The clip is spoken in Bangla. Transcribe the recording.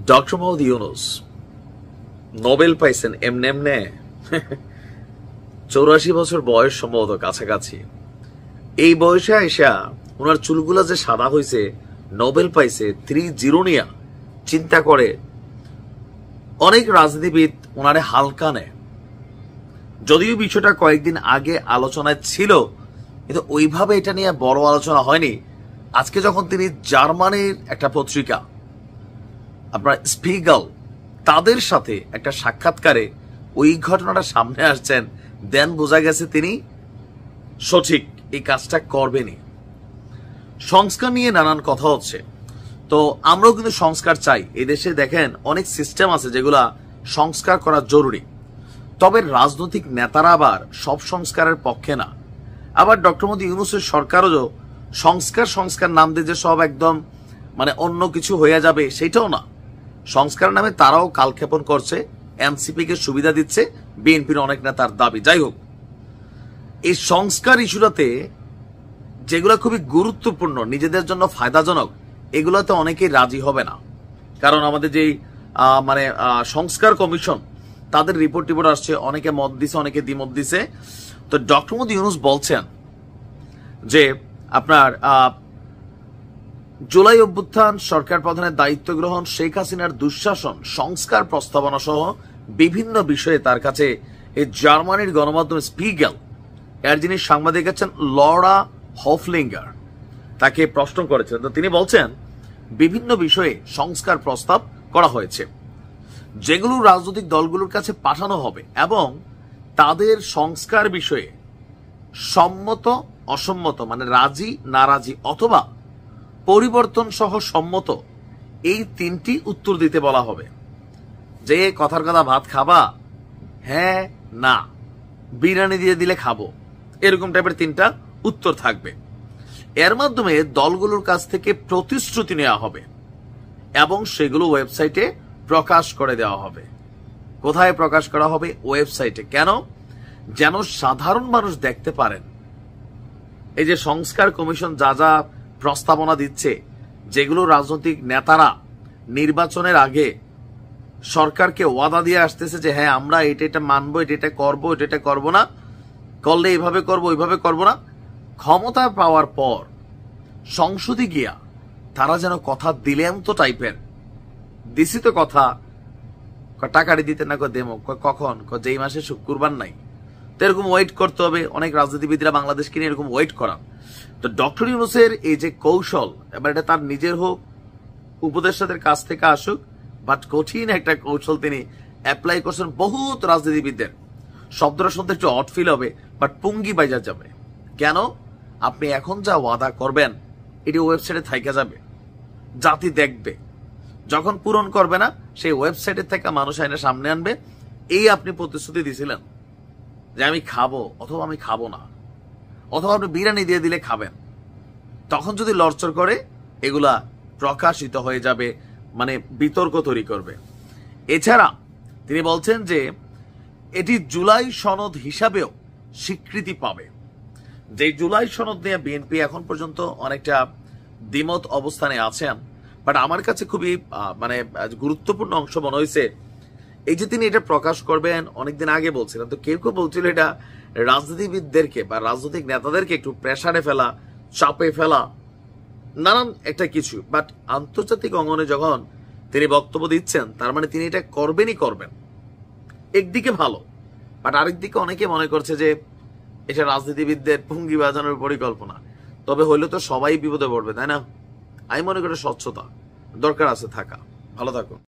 ডক্টর মোহাম্মদ ইউনূস নোবেল পাইছেন এমনে 84 বছর বয়স সম্ভবত কাছাকাছি। এই বয়সে আইসা ওনার চুলগুলা যে সাদা হয়েছে, নোবেল পাইছে 3-0 নিয়া, চিন্তা করে অনেক রাজনীতিবিদ ওনারে হালকা নেয়। যদিও বিষয়টা কয়েকদিন আগে আলোচনায় ছিল, কিন্তু ওইভাবে এটা নিয়ে বড় আলোচনা হয়নি। আজকে যখন তিনি জার্মানির একটা পত্রিকা আপনার স্পিগেল তাদের সাথে একটা সাক্ষাৎকারে ওই ঘটনাটা সামনে আসছেন, দেন বোঝা গেছে তিনি সঠিক এই কাজটা করবেনই। সংস্কার নিয়ে নানান কথা হচ্ছে, তো আমরাও কিন্তু সংস্কার চাই। এদেশে দেখেন অনেক সিস্টেম আছে যেগুলা সংস্কার করা জরুরি, তবে রাজনৈতিক নেতারা আবার সব সংস্কারের পক্ষে না। আবার ডক্টর মোহাম্মদ ইউনূসের সরকারও সংস্কার নাম দিয়ে যে সব একদম মানে অন্য কিছু হয়ে যাবে সেটাও না। সংস্কার নামে তারাও কালক্ষেপণ করছে, এনসিপি কে সুবিধা দিচ্ছে, বিএনপির অনেক নেতার দাবি। যাই হোক, এই সংস্কার ইস্যুটাতে যেগুলো খুবই গুরুত্বপূর্ণ, নিজেদের জন্য ফায়দাজনক, এগুলোতে অনেকেই রাজি হবে না। কারণ আমাদের যেই সংস্কার কমিশন তাদের রিপোর্ট আসছে, অনেকে মত দিছে, অনেকে দ্বিমত দিছে। তো ডক্টর মোহাম্মদ ইউনূস বলছেন যে আপনার জুলাই অভ্যুত্থান, সরকার প্রধানের দায়িত্ব গ্রহণ, শেখ হাসিনার দুঃশাসন, সংস্কার প্রস্তাবনা সহ বিভিন্ন বিষয়ে তার কাছে এই জার্মানির গণমাধ্যম স্পিগেল এর যিনি সাংবাদিক আছেন লরা হফলিঙ্গার তাকে প্রশ্ন করেছেন। তো তিনি বলছেন বিভিন্ন বিষয়ে সংস্কার প্রস্তাব করা হয়েছে, যেগুলো রাজনৈতিক দলগুলোর কাছে পাঠানো হবে এবং তাদের সংস্কার বিষয়ে সম্মত অসম্মত মানে রাজি নারাজি অথবা পরিবর্তন সহ সম্মত এই 3টি উত্তর দিতে বলা হবে। যে কথার কথা ভাত খাবা, হ্যাঁ না, বিরিয়ানি দিয়ে দিলে খাবো, এরকম টাইপের 3টা উত্তর থাকবে। এর মাধ্যমে দলগুলোর কাছ থেকে প্রতিশ্রুতি নেওয়া হবে এবং সেগুলো ওয়েবসাইটে প্রকাশ করে দেওয়া হবে। কোথায় প্রকাশ করা হবে? ওয়েবসাইটে। কেন? যেন সাধারণ মানুষ দেখতে পারেন এই যে সংস্কার কমিশন যা যা প্রস্তাবনা দিচ্ছে, যেগুলো রাজনৈতিক নেতারা নির্বাচনের আগে সরকারকে ওয়াদা দিয়ে আসতেছে যে হ্যাঁ আমরা এটা মানবো, এটা করবো, এটা করবো না, করলে এইভাবে করবো, ওইভাবে করবো না। ক্ষমতা পাওয়ার পর সংসদে গিয়া তারা যেন কথা দিলেন তো টাইপের, দিছি তো কথা, টাকাটি দিতে না দেমো, কখন, যেই মাসে শুক্রবার নাই, তো এরকম ওয়েট করতে হবে। অনেক রাজনীতিবিদরা বাংলাদেশকে নিয়ে এরকম ওয়েট করান। তো ডক্টর ইউনূসের এই যে কৌশল, এবার এটা তার নিজের হোক, উপদেষ্টাদের কাছ থেকে আসুক, বাট কঠিন একটা কৌশল তিনি অ্যাপ্লাই করছেন বহুত রাজনীতিবিদদের। শব্দটা শুনতে একটু অড ফিল হবে, বাট পুঙ্গি বাইজা যাবে। কেন? আপনি এখন যা ওয়াদা করবেন এটি ওয়েবসাইটে থাইকা যাবে, জাতি দেখবে। যখন পূরণ করবে না, সেই ওয়েবসাইটের থেকে মানুষ আইনে সামনে আনবে এই আপনি প্রতিশ্রুতি দিয়েছিলেন যে আমি খাবো অথবা আমি খাবো না, অথবা আপনি বিরিয়ানি দিয়ে দিলে খাবেন। তখন যদি লড়চড় করে এগুলা প্রকাশিত হয়ে যাবে, মানে বিতর্ক তৈরি করবে। এছাড়া তিনি বলছেন যে এটি জুলাই সনদ হিসাবেও স্বীকৃতি পাবে। যে জুলাই সনদ নিয়ে বিএনপি এখন পর্যন্ত অনেকটা দ্বিমত অবস্থানে আছেন, বাট আমার কাছে খুবই গুরুত্বপূর্ণ অংশ মনে হয়েছে এই যে তিনি এটা প্রকাশ করবেন। অনেকদিন আগে বলছিলেন, তো কেউ কেউ বলছিল এটা রাজনীতিবিদদেরকে বা রাজনৈতিক নেতাদেরকে একটু প্রেসারে ফেলা, চাপে ফেলা, নানান একটা কিছু। বাট আন্তর্জাতিক অঙ্গনে যখন তিনি বক্তব্য দিচ্ছেন, তার মানে তিনি এটা করবেনই করবেন। একদিকে ভালো, বাট আরেকদিকে অনেকে মনে করছে যে এটা রাজনীতিবিদদের পুঙ্গি বাজানোর পরিকল্পনা। তবে হইলে তো সবাই বিপদে পড়বে, তাই না? আমি মনে করি স্বচ্ছতা দরকার আছে থাকা। ভালো থাকুন।